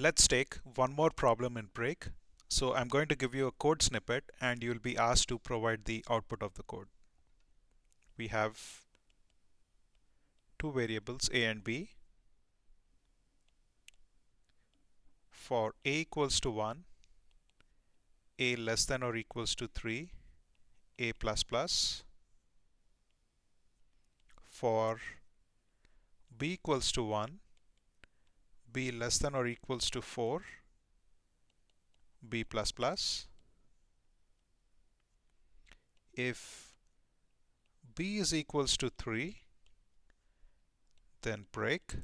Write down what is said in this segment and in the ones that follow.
Let's take one more problem in break. So I'm going to give you a code snippet and you'll be asked to provide the output of the code. We have two variables a and b. For a equals to 1, a less than or equals to 3, a plus plus. For b equals to 1, b less than or equals to 4, b plus plus. If b is equals to 3, then break,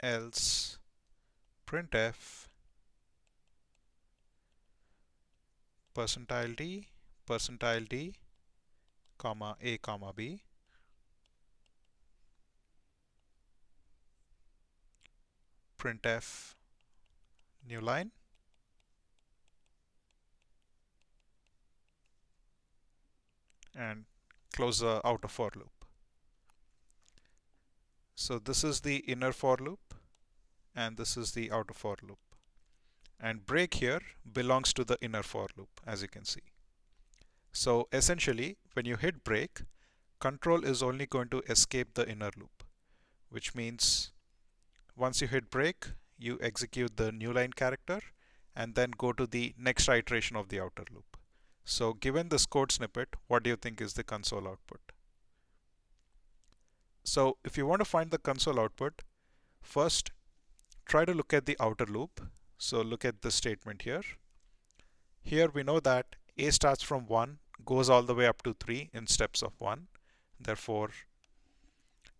else printf percentile d, comma a comma b, printf new line, and close the outer for loop. So this is the inner for loop and this is the outer for loop. And break here belongs to the inner for loop, as you can see. So essentially, when you hit break, control is only going to escape the inner loop, which means once you hit break, you execute the new line character and then go to the next iteration of the outer loop. So given this code snippet, what do you think is the console output? So if you want to find the console output, first try to look at the outer loop. So look at this statement here. Here we know that a starts from 1, goes all the way up to 3 in steps of 1. Therefore,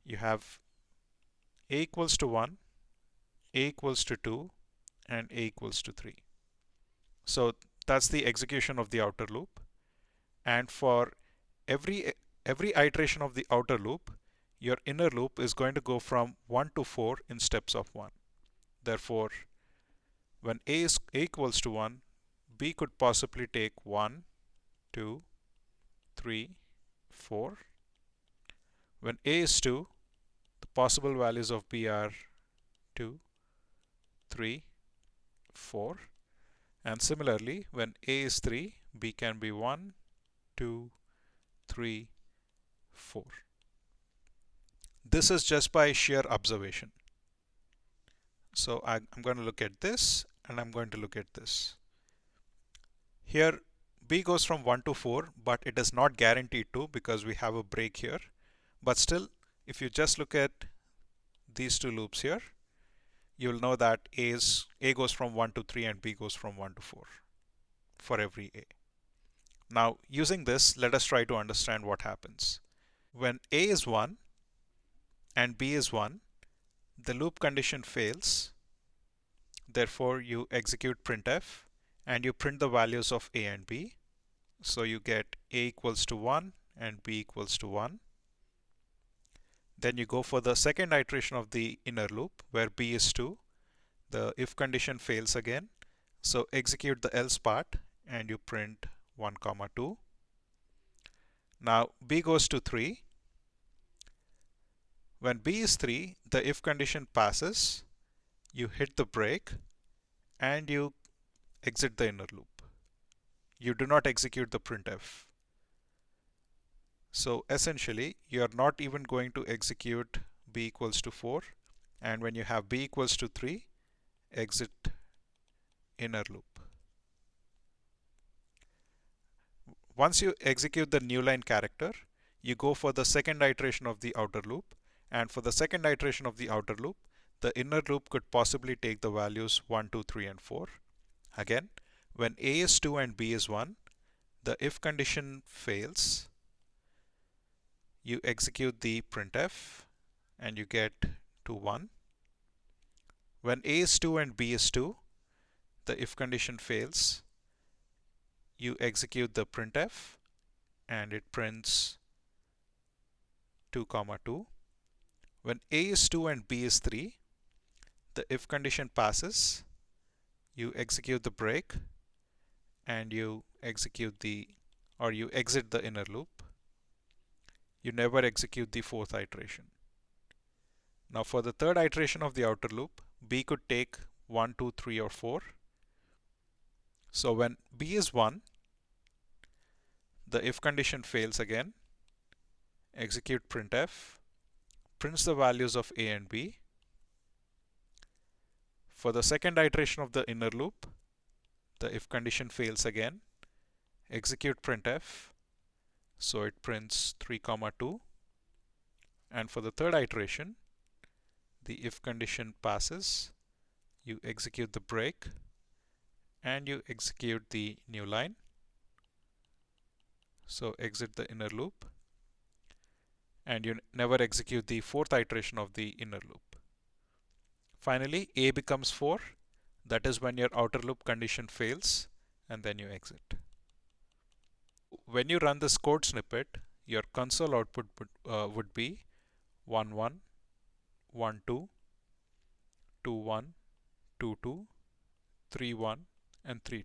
you have a equals to 1, a equals to 2, and a equals to 3. So that's the execution of the outer loop. And for every iteration of the outer loop, your inner loop is going to go from 1 to 4 in steps of 1. Therefore, when a equals to 1, b could possibly take 1, 2, 3, 4. When a is 2, the possible values of b are 2, 3, 4. And similarly, when a is 3, b can be 1, 2, 3, 4. This is just by sheer observation. So I'm going to look at this and I'm going to look at this. Here b goes from 1 to 4, but it is not guaranteed to because we have a break here. But still, if you just look at these two loops here, you'll know that a goes from 1 to 3 and b goes from 1 to 4 for every a. Now using this, let us try to understand what happens. When a is 1 and b is 1, the loop condition fails. Therefore, you execute printf and you print the values of a and b. So you get a equals to 1 and b equals to 1. Then you go for the second iteration of the inner loop where b is 2. The if condition fails again. So execute the else part and you print 1, 2. Now b goes to 3. When b is 3, the if condition passes. You hit the break and you exit the inner loop. You do not execute the printf. So essentially, you are not even going to execute b equals to 4. And when you have b equals to 3, exit inner loop. Once you execute the new line character, you go for the second iteration of the outer loop. And for the second iteration of the outer loop, the inner loop could possibly take the values 1, 2, 3, and 4. Again, when a is 2 and b is 1, the if condition fails. You execute the printf and you get to 1. When a is 2 and b is 2, the if condition fails. You execute the printf and it prints 2, 2. When a is 2 and b is 3, the if condition passes. You execute the break and you execute you exit the inner loop. You never execute the fourth iteration. Now for the third iteration of the outer loop, B could take 1, 2, 3 or 4. So when B is 1, the if condition fails again. Execute printf, prints the values of A and B. For the second iteration of the inner loop, the if condition fails again. Execute printf, so it prints 3, 2. And for the third iteration, the if condition passes, you execute the break, and you execute the new line. So exit the inner loop, and you never execute the fourth iteration of the inner loop. Finally, A becomes 4. That is when your outer loop condition fails, and then you exit. When you run this code snippet, your console output would be 1, 1, 1, 2, 2, 1, 2, 2, 3, 1, and 3, 2.